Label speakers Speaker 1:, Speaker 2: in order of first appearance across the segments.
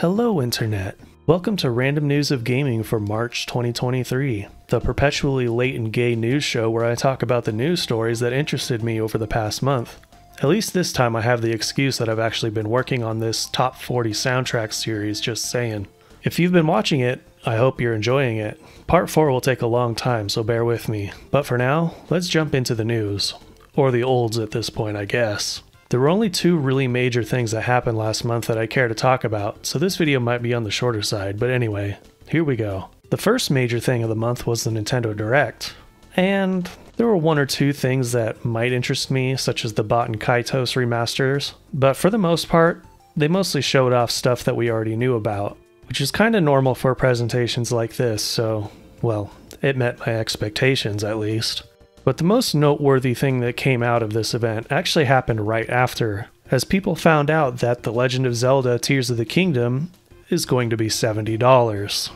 Speaker 1: Hello Internet! Welcome to Random News of Gaming for March 2023, the perpetually late and gay news show where I talk about the news stories that interested me over the past month. At least this time I have the excuse that I've actually been working on this Top 40 soundtrack series, just saying. If you've been watching it, I hope you're enjoying it. Part 4 will take a long time, so bear with me. But for now, let's jump into the news. Or the olds at this point, I guess. There were only two really major things that happened last month that I care to talk about, so this video might be on the shorter side, but anyway, here we go. The first major thing of the month was the Nintendo Direct, and there were one or two things that might interest me, such as the Bot and Kaitos remasters, but for the most part, they mostly showed off stuff that we already knew about, which is kinda normal for presentations like this, so, well, it met my expectations at least. But the most noteworthy thing that came out of this event actually happened right after, as people found out that The Legend of Zelda Tears of the Kingdom is going to be $70.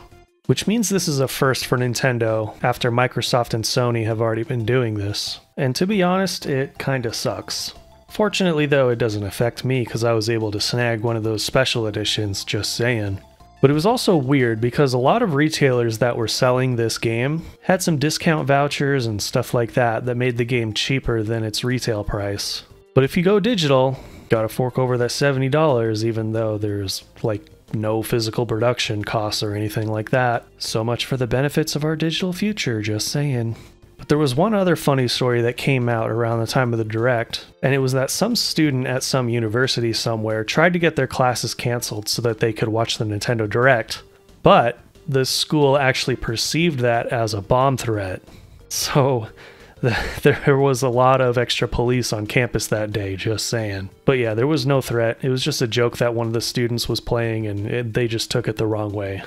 Speaker 1: Which means this is a first for Nintendo, after Microsoft and Sony have already been doing this. And to be honest, it kinda sucks. Fortunately though, it doesn't affect me because I was able to snag one of those special editions, just saying. But it was also weird because a lot of retailers that were selling this game had some discount vouchers and stuff like that that made the game cheaper than its retail price. But if you go digital, gotta fork over that $70 even though there's like no physical production costs or anything like that. So much for the benefits of our digital future, just saying. But there was one other funny story that came out around the time of the Direct, and it was that some student at some university somewhere tried to get their classes canceled so that they could watch the Nintendo Direct, but the school actually perceived that as a bomb threat. So there was a lot of extra police on campus that day, just saying. But yeah, there was no threat, it was just a joke that one of the students was playing and they just took it the wrong way.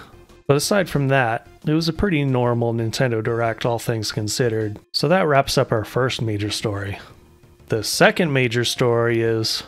Speaker 1: But aside from that, it was a pretty normal Nintendo Direct, all things considered. So that wraps up our first major story. The second major story is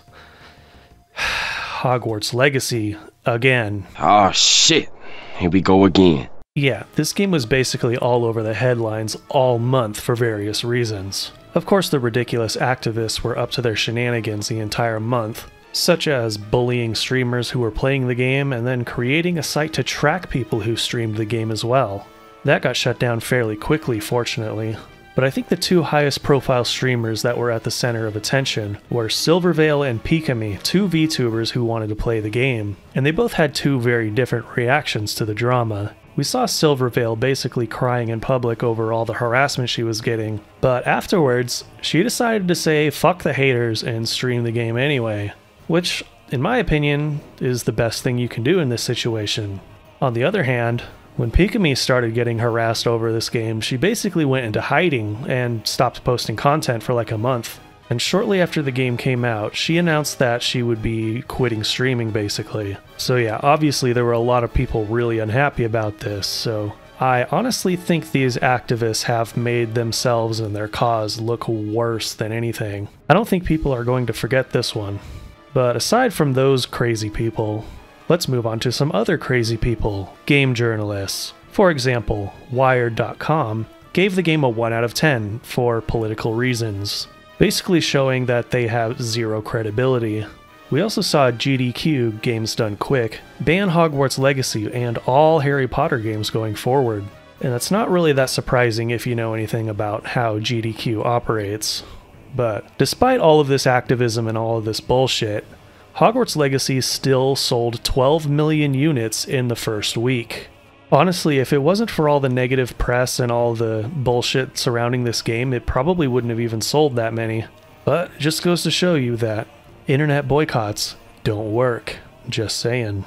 Speaker 1: Hogwarts Legacy again.
Speaker 2: Oh shit, here we go again.
Speaker 1: Yeah, this game was basically all over the headlines all month for various reasons. Of course, the ridiculous activists were up to their shenanigans the entire month, such as bullying streamers who were playing the game and then creating a site to track people who streamed the game as well. That got shut down fairly quickly, fortunately. But I think the two highest profile streamers that were at the center of attention were Silverveil and Pikami, two VTubers who wanted to play the game, and they both had two very different reactions to the drama. We saw Silverveil basically crying in public over all the harassment she was getting, but afterwards, she decided to say fuck the haters and stream the game anyway. Which, in my opinion, is the best thing you can do in this situation. On the other hand, when Pikami started getting harassed over this game, she basically went into hiding and stopped posting content for like a month. And shortly after the game came out, she announced that she would be quitting streaming basically. So yeah, obviously there were a lot of people really unhappy about this, so I honestly think these activists have made themselves and their cause look worse than anything. I don't think people are going to forget this one. But aside from those crazy people, let's move on to some other crazy people, game journalists. For example, Wired.com gave the game a 1 out of 10 for political reasons, basically showing that they have zero credibility. We also saw GDQ, Games Done Quick, ban Hogwarts Legacy and all Harry Potter games going forward. And that's not really that surprising if you know anything about how GDQ operates. But despite all of this activism and all of this bullshit, Hogwarts Legacy still sold 12 million units in the first week. Honestly, if it wasn't for all the negative press and all the bullshit surrounding this game, it probably wouldn't have even sold that many. But it just goes to show you that internet boycotts don't work. Just saying.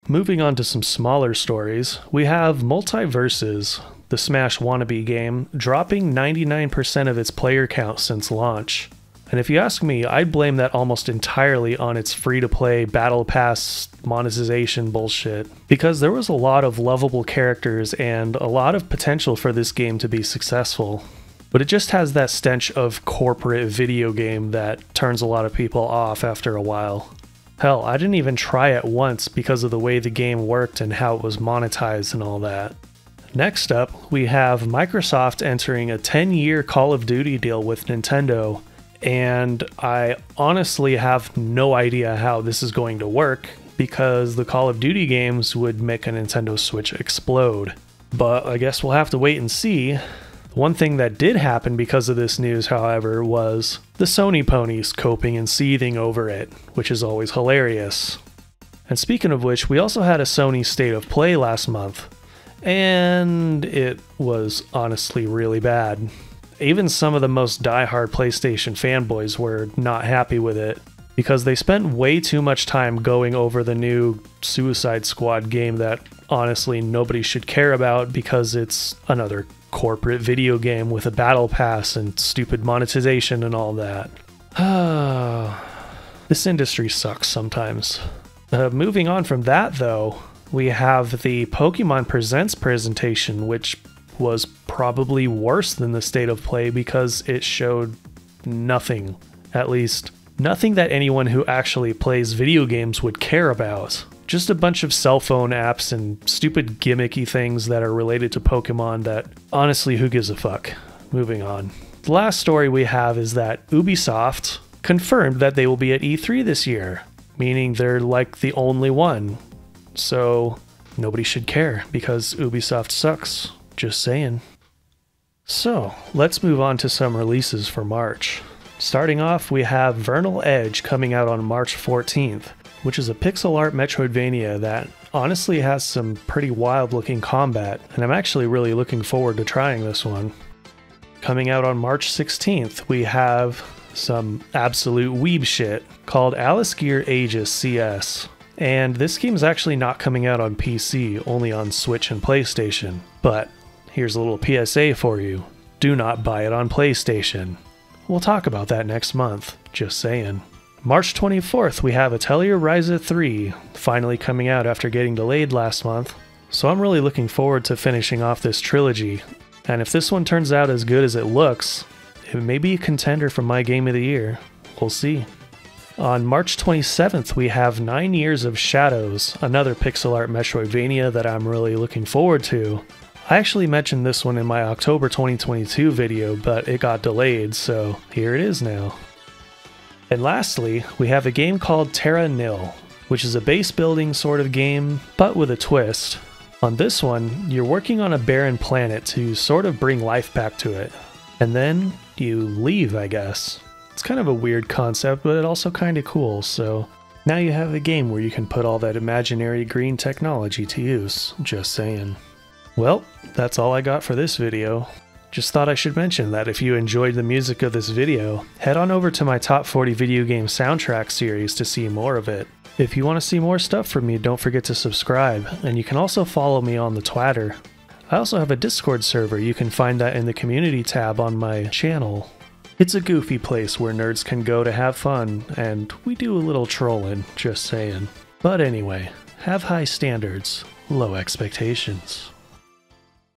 Speaker 1: Moving on to some smaller stories, we have Multiverses, the Smash wannabe game, dropping 99% of its player count since launch. And if you ask me, I'd blame that almost entirely on its free-to-play Battle Pass monetization bullshit, because there was a lot of lovable characters and a lot of potential for this game to be successful. But it just has that stench of corporate video game that turns a lot of people off after a while. Hell, I didn't even try it once because of the way the game worked and how it was monetized and all that. Next up, we have Microsoft entering a 10-year Call of Duty deal with Nintendo, and I honestly have no idea how this is going to work because the Call of Duty games would make a Nintendo Switch explode. But I guess we'll have to wait and see. One thing that did happen because of this news, however, was the Sony ponies coping and seething over it, which is always hilarious. And speaking of which, we also had a Sony State of Play last month, and it was honestly really bad. Even some of the most die-hard PlayStation fanboys were not happy with it, because they spent way too much time going over the new Suicide Squad game that honestly nobody should care about because it's another corporate video game with a battle pass and stupid monetization and all that. This industry sucks sometimes. Moving on from that though, we have the Pokemon Presents presentation, which was probably worse than the State of Play because it showed nothing. At least, nothing that anyone who actually plays video games would care about. Just a bunch of cell phone apps and stupid gimmicky things that are related to Pokemon that, honestly, who gives a fuck? Moving on. The last story we have is that Ubisoft confirmed that they will be at E3 this year, meaning they're like the only one. So, nobody should care because Ubisoft sucks. Just saying. So, let's move on to some releases for March. Starting off, we have Vernal Edge coming out on March 14th. Which is a pixel art Metroidvania that honestly has some pretty wild looking combat, and I'm actually really looking forward to trying this one. Coming out on March 16th, we have some absolute weeb shit called Alice Gear Aegis CS. And this game's actually not coming out on PC, only on Switch and PlayStation. But here's a little PSA for you. Do not buy it on PlayStation. We'll talk about that next month, just saying. March 24th, we have Atelier Ryza 3, finally coming out after getting delayed last month. So I'm really looking forward to finishing off this trilogy, and if this one turns out as good as it looks, it may be a contender for my game of the year. We'll see. On March 27th, we have 9 Years of Shadows, another pixel art Metroidvania that I'm really looking forward to. I actually mentioned this one in my October 2022 video, but it got delayed, so here it is now. And lastly, we have a game called Terra Nil, which is a base building sort of game, but with a twist. On this one, you're working on a barren planet to sort of bring life back to it. And then you leave, I guess. It's kind of a weird concept, but also kind of cool, so now you have a game where you can put all that imaginary green technology to use, just saying. Well, that's all I got for this video. Just thought I should mention that if you enjoyed the music of this video, head on over to my Top 40 Video Game Soundtrack series to see more of it. If you want to see more stuff from me, don't forget to subscribe, and you can also follow me on the Twitter. I also have a Discord server, you can find that in the community tab on my channel. It's a goofy place where nerds can go to have fun, and we do a little trolling, just saying. But anyway, have high standards, low expectations.